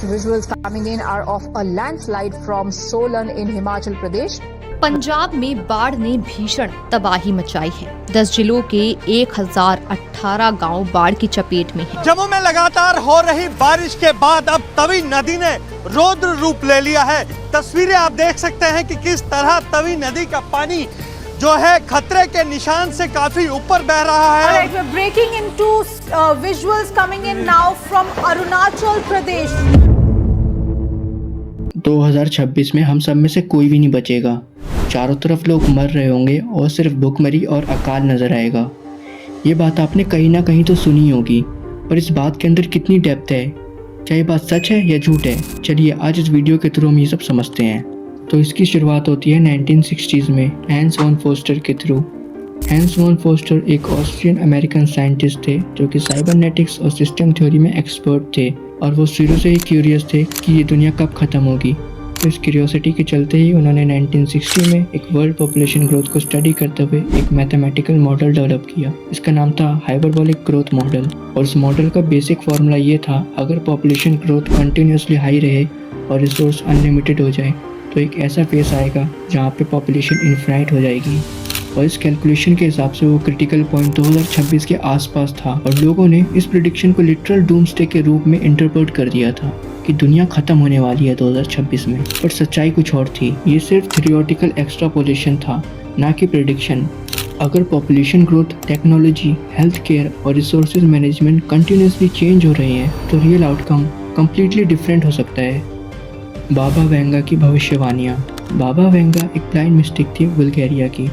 First visuals coming in are of a landslide from Solan in Himachal Pradesh. Punjab में बाढ़ ने भीषण तबाही मचाई है। 10 जिलों के 1018 गांव बाढ़ की चपेट में हैं। जम्मू में लगातार हो रही बारिश के बाद अब तवी नदी ने रौद्र रूप ले लिया है। तस्वीरें आप देख सकते हैं कि किस तरह तवी नदी का पानी जो है खतरे के निशान से काफी ऊपर बह रहा है। Alright, we're breaking into visuals coming in now from Arunachal Pradesh. 2026 में हम सब में से कोई भी नहीं बचेगा। चारों तरफ लोग मर रहे होंगे और सिर्फ भुखमरी और अकाल नजर आएगा। ये बात आपने कहीं ना कहीं तो सुनी होगी, पर इस बात के अंदर कितनी डेप्थ है, क्या ये बात सच है या झूठ है? चलिए आज इस वीडियो के थ्रू हम ये सब समझते हैं। तो इसकी शुरुआत होती है 1960s में हैंस वॉन फोस्टर के थ्रू। हैंस वॉन फोस्टर एक ऑस्ट्रियन अमेरिकन साइंटिस्ट थे जो कि साइबरनेटिक्स और सिस्टम थ्योरी में एक्सपर्ट थे, और वो शुरू से ही क्यूरियस थे कि ये दुनिया कब ख़त्म होगी। तो इस क्यूरियोसिटी के चलते ही उन्होंने 1960 में एक वर्ल्ड पॉपुलेशन ग्रोथ को स्टडी करते हुए एक मैथमेटिकल मॉडल डेवलप किया। इसका नाम था हाइपरबोलिक ग्रोथ मॉडल, और इस मॉडल का बेसिक फार्मूला ये था, अगर पॉपुलेशन ग्रोथ कंटिन्यूसली हाई रहे और रिसोर्स अनलिमिटेड हो जाए तो एक ऐसा फेस आएगा जहाँ पे पॉपुलेशन इनफाइनाइट हो जाएगी। और इस कैलकुलेशन के हिसाब से वो क्रिटिकल पॉइंट 2026 के आसपास था, और लोगों ने इस प्रेडिक्शन को लिटरल डूम्सडे के रूप में इंटरप्रेट कर दिया था कि दुनिया खत्म होने वाली है 2026 में। पर सच्चाई कुछ और थी। ये सिर्फ थियोरेटिकल एक्सट्रापोलेशन था, ना कि प्रेडिक्शन। अगर population growth, technology, health care और रिसोर्सेज मैनेजमेंट कंटिन्यूसली चेंज हो रहे हैं तो रियल आउटकम कम्प्लीटली डिफरेंट हो सकता है। बाबा वेंगा की भविष्यवाणियाँ। बाबा वेंगा एक ब्लाइंड मिस्टिक थी बुल्गारिया की।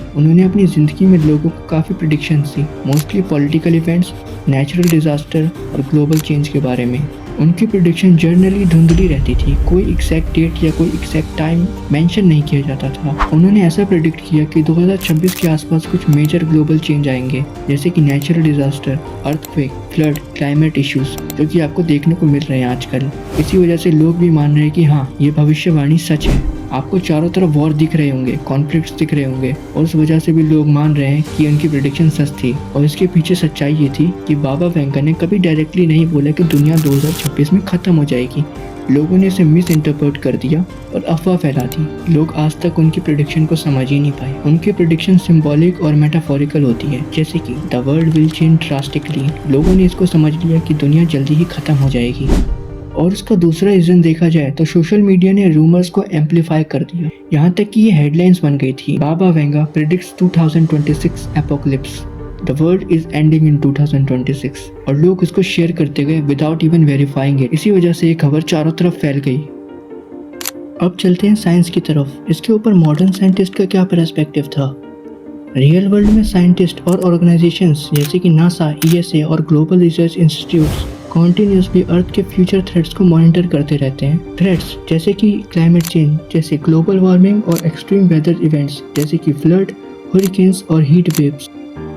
उन्होंने अपनी ज़िंदगी में लोगों को काफ़ी प्रेडिक्शंस दी, mostly political events, natural disaster और ग्लोबल चेंज के बारे में। उनकी प्रेडिक्शन जनरली धुंधली रहती थी, कोई एग्जैक्ट डेट या कोई एग्जैक्ट टाइम मेंशन नहीं किया जाता था। उन्होंने ऐसा प्रेडिक्ट किया कि 2026 के आसपास कुछ मेजर ग्लोबल चेंज आएंगे, जैसे कि natural disaster, earthquake, flood, climate issues, जो कि आपको देखने को मिल रहे हैं आजकल। इसी वजह से लोग भी मान रहे हैं कि हाँ, ये भविष्यवाणी सच है। आपको चारों तरफ वॉर दिख रहे होंगे, कॉन्फ्लिक्ट्स दिख रहे होंगे, और उस वजह से भी लोग मान रहे हैं कि उनकी प्रेडिक्शन सच थी। और इसके पीछे सच्चाई ये थी कि बाबा वेंगा ने कभी डायरेक्टली नहीं बोला कि दुनिया 2026 में ख़त्म हो जाएगी। लोगों ने इसे मिस इंटरप्रेट कर दिया और अफवाह फैला दी। लोग आज तक उनकी प्रेडिक्शन को समझ ही नहीं पाए। उनकी प्रेडिक्शन सिंबॉलिक और मेटाफोरिकल होती है, जैसे कि the world will change drastically. लोगों ने इसको समझ लिया कि दुनिया जल्दी ही ख़त्म हो जाएगी। और इसका दूसरा रीजन देखा जाए तो सोशल मीडिया ने रूमर्स को एम्पलीफाई कर दिया, यहाँ तक कि ये हेडलाइंस बन गई थी, Baba Vanga predicts 2026 apocalypse, the world is ending in 2026। और लोग इसको शेयर करते गए विदाउट इवन वेरीफाइंग इट। इसी वजह से ये खबर चारों तरफ फैल गई। अब चलते हैं साइंस की तरफ। इसके ऊपर मॉडर्न साइंटिस्ट का क्या पर्सपेक्टिव था। रियल वर्ल्ड में साइंटिस्ट और ऑर्गेनाइजेशंस जैसे कि नासा, ESA और ग्लोबल रिसर्च इंस्टीट्यूट्स कॉन्टिन्यूसली अर्थ के फ्यूचर थ्रेट्स को मॉनिटर करते रहते हैं। थ्रेट्स जैसे कि क्लाइमेट चेंज, जैसे ग्लोबल वार्मिंग और एक्सट्रीम वेदर इवेंट्स जैसे कि फ्लड, हरिकेन्स और heat waves,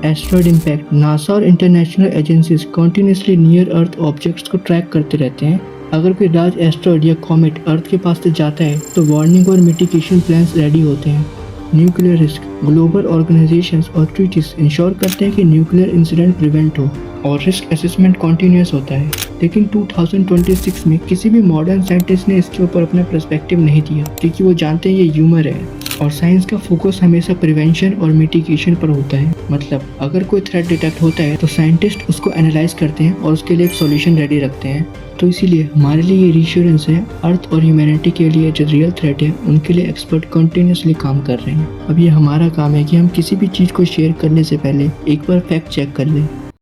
asteroid impact. NASA और international agencies continuously near earth objects को ट्रैक करते रहते हैं। अगर कोई लार्ज एस्ट्रॉयड या कॉमेट अर्थ के पास से जाता है तो वार्निंग और मिटिगेशन प्लान्स रेडी होते हैं। न्यूक्लियर रिस्क, ग्लोबल ऑर्गेनाइजेशंस और ट्रीटीज इंश्योर करते हैं कि न्यूक्लियर इंसिडेंट प्रिवेंट हो, और रिस्क असेसमेंट कॉन्टिन्यूस होता है। लेकिन 2026 में किसी भी मॉडर्न साइंटिस्ट ने इसके ऊपर अपना पर्सपेक्टिव नहीं दिया, क्योंकि वो जानते हैं ये ह्यूमर है, और साइंस का फोकस हमेशा प्रिवेंशन और मिटिगेशन पर होता है। मतलब अगर कोई थ्रेट डिटेक्ट होता है तो साइंटिस्ट उसको एनालाइज करते हैं और उसके लिए एक सॉल्यूशन रेडी रखते हैं। तो इसीलिए हमारे लिए ये रीश्योरेंस है, अर्थ और ह्यूमैनिटी के लिए जो रियल थ्रेट है उनके लिए एक्सपर्ट कंटिन्यूसली काम कर रहे हैं। अब ये हमारा काम है कि हम किसी भी चीज़ को शेयर करने से पहले एक बार फैक्ट चेक कर लें।